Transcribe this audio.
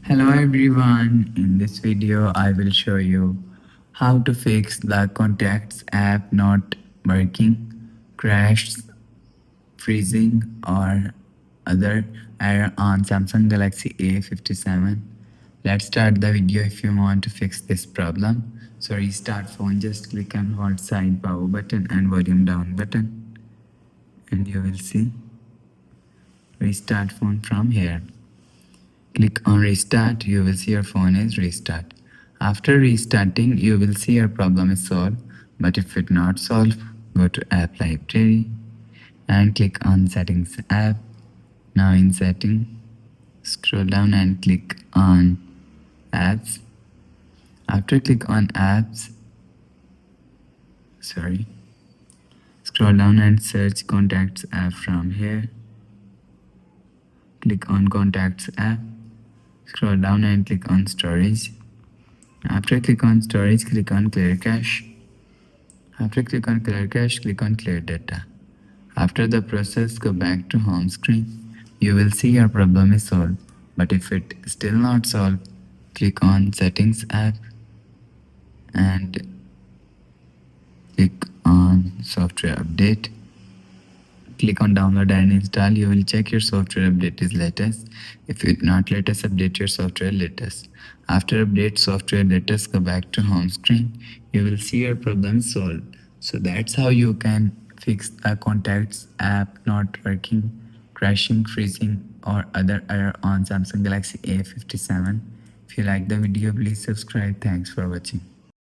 Hello everyone, in this video I will show you how to fix the contacts app not working, crashed, freezing or other error on Samsung Galaxy A57. Let's start the video. If you want to fix this problem, so restart phone, just click on hold side power button and volume down button and you will see restart phone from here. Click on restart, you will see your phone is restart. After restarting, you will see your problem is solved. But if it not solved, go to app library and click on settings app. Now in setting, scroll down and click on apps. After click on apps, scroll down and search contacts app from here. Click on contacts app. Scroll down and click on storage. After click on storage, click on clear cache. After click on clear cache, click on clear data. After the process, go back to home screen. You will see your problem is solved. But if it still not solved, click on settings app and click on software update. Click on download and install. You will check your software update is latest. If it not latest, update your software latest. After update software latest, go back to home screen. You will see your problem solved. So that's how you can fix the contacts app not working, crashing, freezing or other error on Samsung Galaxy A57. If you like the video, please subscribe. Thanks for watching.